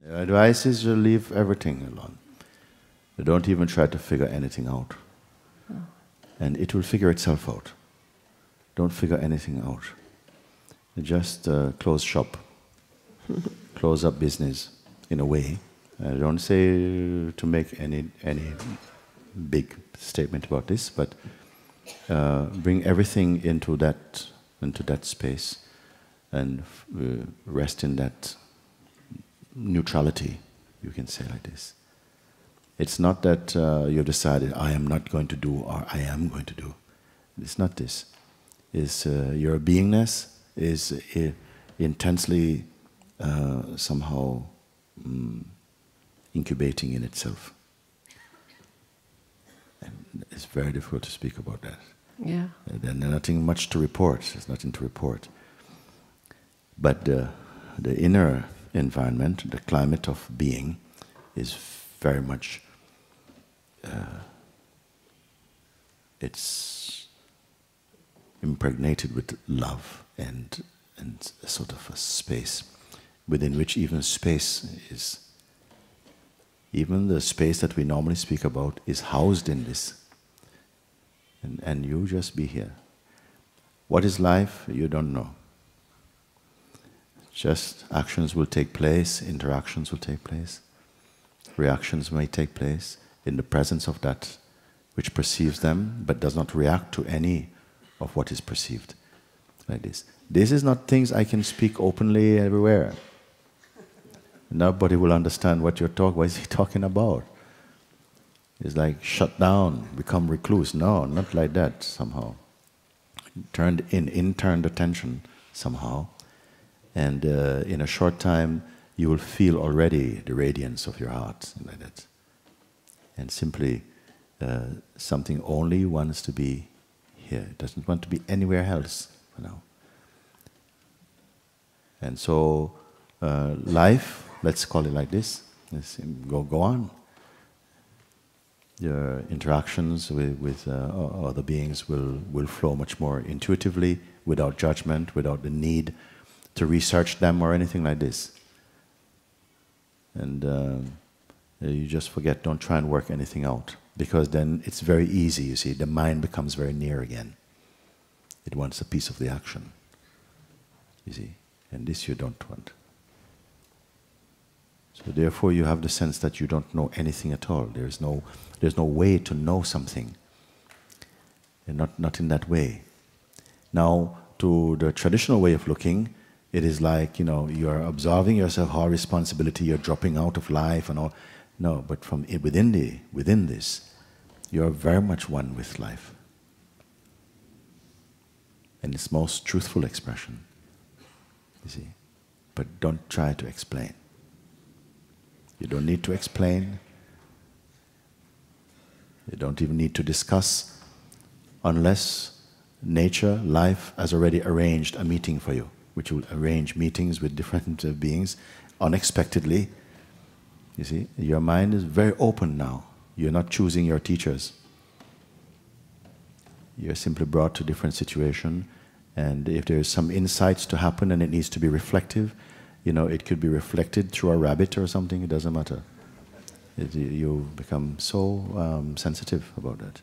The advice is to leave everything alone. Don't even try to figure anything out. And it will figure itself out. Don't figure anything out. Just close shop. Close up business, in a way. Don't say to make any big statement about this, but bring everything into that space and rest in that neutrality, you can say like this. It's not that you've decided, I am not going to do or I am going to do. It's not this. It's your beingness is intensely somehow incubating in itself. And it's very difficult to speak about that. Yeah. There's nothing much to report. There's nothing to report. But the inner environment, the climate of being, is very much, it's impregnated with love and a sort of a space within which even space is. Even the space that we normally speak about is housed in this. And you just be here. What is life? You don't know. Just actions will take place, interactions will take place, reactions may take place in the presence of that which perceives them but does not react to any of what is perceived. Like this. This is not things I can speak openly everywhere. Nobody will understand what you're talking. What is he talking about? It's like shut down, become recluse. No, not like that somehow. Turned attention somehow. And in a short time, you will feel already the radiance of your heart, like that. And simply, something only wants to be here. It doesn't want to be anywhere else for now. And so, life, let's call it like this, go on. Your interactions with other beings will flow much more intuitively, without judgment, without the need to research them or anything like this. And you just forget, don't try and work anything out. Because then it's very easy, you see, the mind becomes very near again. It wants a piece of the action, you see. And this you don't want. So therefore you have the sense that you don't know anything at all. There's no way to know something. And not in that way. Now, to the traditional way of looking, it is like, you know, you're absolving yourself all responsibility, you're dropping out of life and all. No, but from within this, you're very much one with life. In its most truthful expression, you see. But don't try to explain. You don't need to explain. You don't even need to discuss unless nature, life, has already arranged a meeting for you, which will arrange meetings with different beings unexpectedly. You see, your mind is very open now. You're not choosing your teachers. You're simply brought to different situations, and if there's some insights to happen and it needs to be reflective, you know, it could be reflected through a rabbit or something, it doesn't matter. You become so sensitive about that.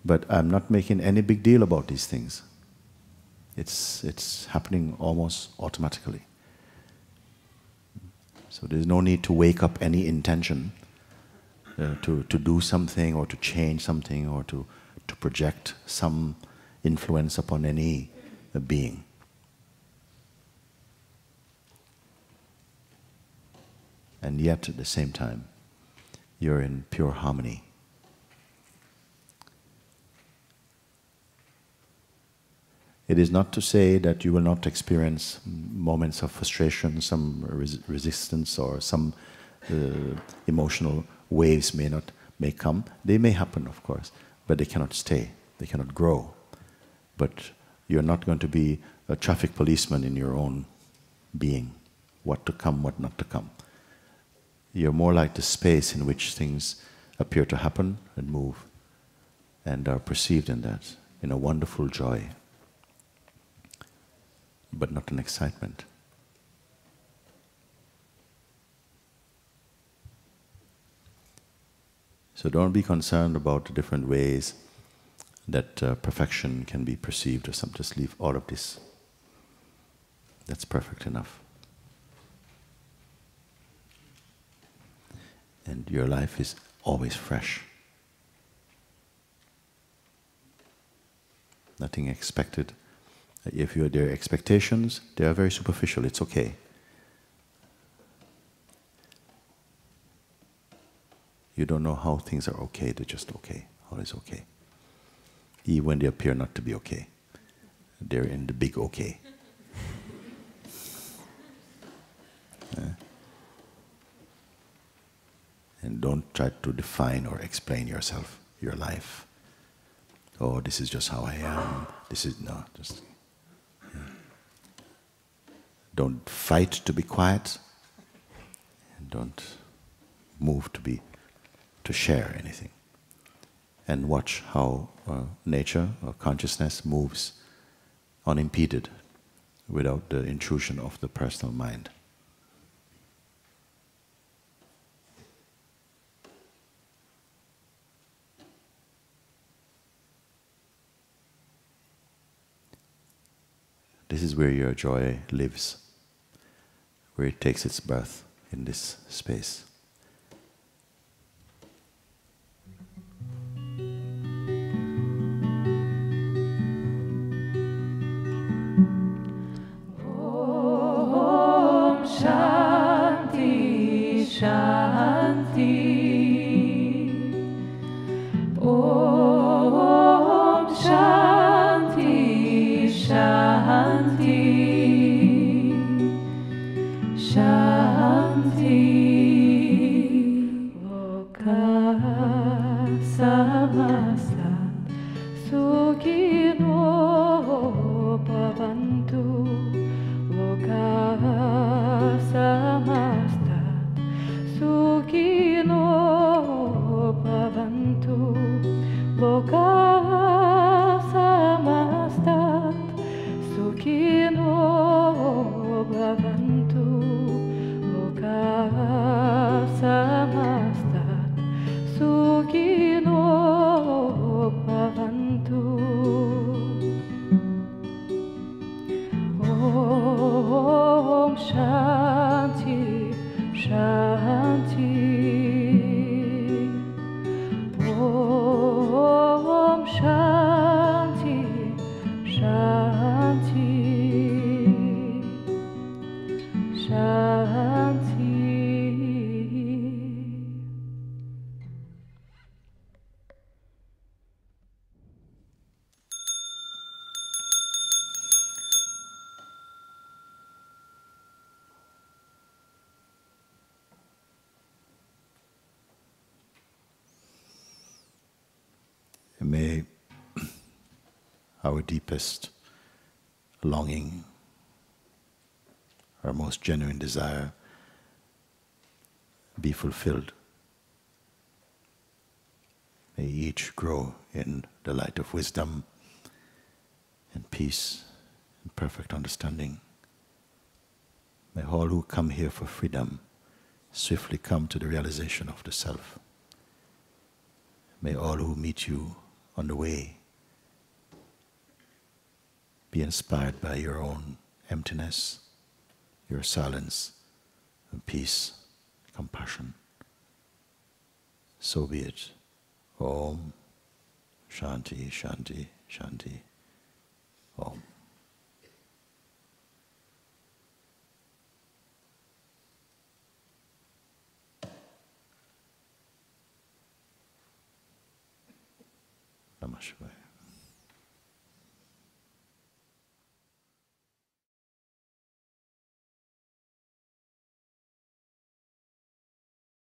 But I'm not making any big deal about these things. It's happening almost automatically. So there's no need to wake up any intention to do something or to change something or to project some influence upon any being. And yet at the same time, you're in pure harmony. It is not to say that you will not experience moments of frustration, some resistance, or some emotional waves may come. They may happen, of course, but they cannot stay. They cannot grow. But you're not going to be a traffic policeman in your own being. What to come, what not to come. You're more like the space in which things appear to happen and move and are perceived in that, in a wonderful joy, but not an excitement. So don't be concerned about the different ways that perfection can be perceived or something. Just leave all of this. That's perfect enough. And your life is always fresh. Nothing expected. If there are expectations, they are very superficial. It's okay. You don't know how things are okay, they're just okay. All is okay. Even when they appear not to be okay. They're in the big okay. And don't try to define or explain yourself, your life. Oh, this is just how I am. This is, no, just... Don't fight to be quiet. And don't move to share anything. And watch how nature or consciousness moves unimpeded without the intrusion of the personal mind. This is where your joy lives, where it takes its birth in this space. Om Shanti Shanti. Om Shanti Shanti. Shanti. Loka samasta sukhino bhavantu. Loka samasta sukhino bhavantu. Loka samasta sukhino bhavantu. Loka samasta sukhino bhavantu. Om Shanti Shanti. Om Shanti Shanti. Shanti. May our deepest longing, our most genuine desire be fulfilled. May each grow in the light of wisdom and peace and perfect understanding. May all who come here for freedom swiftly come to the realization of the self. May all who meet you on the way be inspired by your own emptiness, your silence, and peace, compassion. So be it. Om Shanti Shanti Shanti. Om. Namah Shivaya.